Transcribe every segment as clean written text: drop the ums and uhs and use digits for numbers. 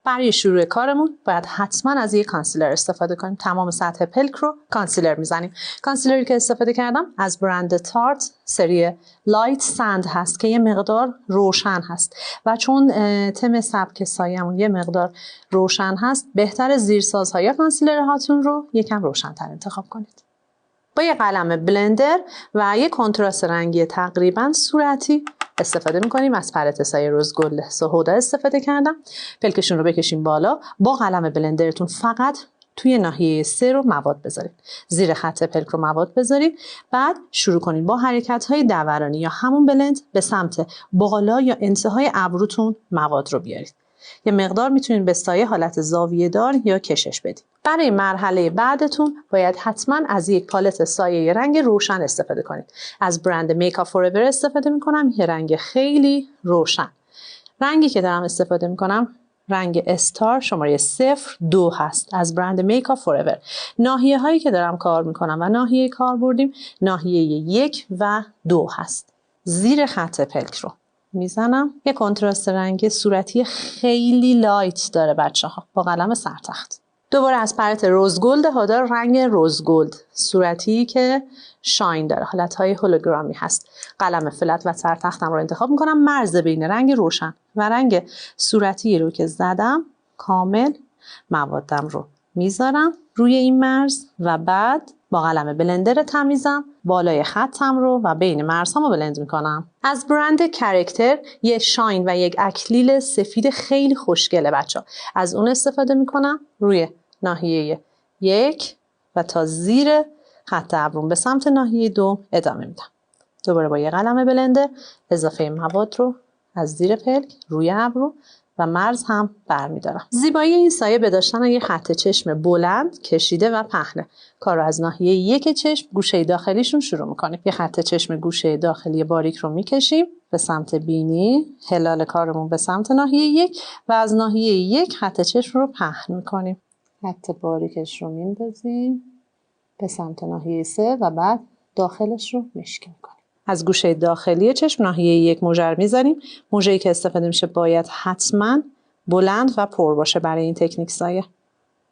برای شروع کارمون باید حتما از یک کانسیلر استفاده کنیم. تمام سطح پلک رو کانسیلر میزنیم. کانسیلری که استفاده کردم از برند تارت سری لایت سند هست که یه مقدار روشن هست و چون تم سبک سایه‌مون یه مقدار روشن هست، بهتر زیرسازها یا کانسیلر هاتون رو یکم روشن‌تر انتخاب کنید. با یه قلم بلندر و یه کنتراست رنگی تقریبا صورتی استفاده میکنیم. از پالت سایه روز گل سهودا استفاده کردم. پلکشون رو بکشیم بالا. با قلم بلندرتون فقط توی ناحیه 3 رو مواد بذارید. زیر خط پلک رو مواد بذارید. بعد شروع کنید با حرکت‌های دورانی یا همون بلند به سمت بالا یا انتهای ابروتون مواد رو بیارید. یه مقدار میتونید به سایه حالت زاویه دار یا کشش بدید. برای مرحله بعدتون باید حتما از یک پالت سایه رنگ روشن استفاده کنید. از برند میکاپ فوراور استفاده میکنم. یه رنگ خیلی روشن. رنگی که دارم استفاده میکنم رنگ استار شماره 02 هست از برند میکاپ فوراور. ناحیه هایی که دارم کار میکنم و ناحیه کار بردیم ناحیه 1 و 2 هست. زیر خط پلک رو میزنم. یه کنتراست رنگ صورتی خیلی لایت داره بچه‌ها با قلم سرتخت. دوباره از پالت روز گلد هادا رنگ روز گلد صورتی که شاین داره، حالتهای هولوگرامی هست. قلم فلت و سرتختم رو انتخاب میکنم. مرز بین رنگ روشن و رنگ صورتی رو که زدم کامل موادم رو میذارم روی این مرز و بعد با قلم بلندر تمیزم بالای خطم رو و بین مرزهامو بلند میکنم. از برند کرکتر یه شاین و یک اکلیل سفید خیلی خوشگله بچه‌ها. از اون استفاده میکنم روی ناحیه 1 و تا زیر خط ابروم به سمت ناحیه 2 ادامه میدم. دوباره با یه قلم بلندر اضافه مواد رو از زیر پلک روی ابرو و مرز هم برمیدارم. زیبایی این سایه به داشتن یه خط چشم بلند، کشیده و پهنه. کار رو از ناحیه 1 چشم گوشه داخلیشون شروع میکنیم. یه خط چشم گوشه داخلی باریک رو میکشیم به سمت بینی، هلال کارمون به سمت ناحیه 1 و از ناحیه 1 خط چشم رو پهن میکنیم. خط باریکش رو میندازیم به سمت ناحیه 3 و بعد داخلش رو مشکی میکنیم. از گوشه داخلی چشم ناحیه 1 موجه میزنیم. موجه‌ای که استفاده میشه باید حتما بلند و پر باشه برای این تکنیک سایه.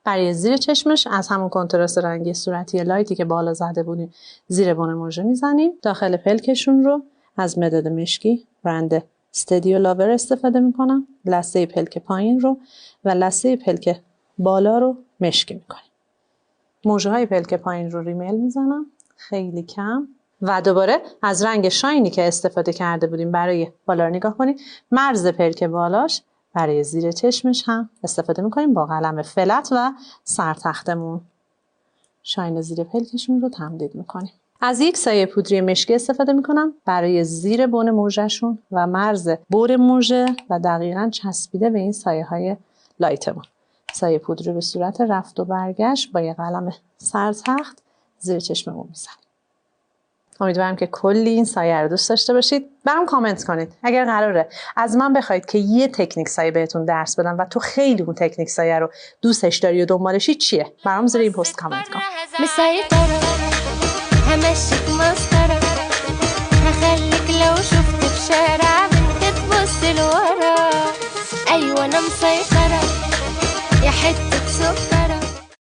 برای زیر چشمش از همون کنتراست رنگی صورتی لایتی که بالا زده بودیم زیر بن موجه میزنیم. داخل پلکشون رو از مداد مشکی برند استدیو لاور استفاده میکنم. لثه پلک پایین رو و لثه پلک بالا رو مشکی میکنیم. موجه های پلک پایین رو ریمل میزنم خیلی کم و دوباره از رنگ شاینی که استفاده کرده بودیم برای بالا رو نگاه کنید. مرز پلک بالاش برای زیر چشمش هم استفاده میکنیم با قلم فلت و سرتختمون. شاین زیر پلکشون رو تمدید میکنیم. از یک سایه پودری مشکی استفاده میکنم برای زیر بن موجهشون و مرز بر موجه و دقیقاً چسبیده به این سایه های لایتمون. سایه پودری به صورت رفت و برگشت با یه قلم سرتخت زیر چشممون میزنیم. امیدوارم که کلی این سایه رو دوست داشته باشید. برام کامنت کنید اگر قراره از من بخواید که یه تکنیک سایه بهتون درس بدم و تو خیلی اون تکنیک سایه رو دوستش داری و دنبالشی چیه. برام زیر این پست کامنت کن. همشيك مسطرة هخليك لو شفت في شارع بنت تبص لورا أيوة أنا مسيطرة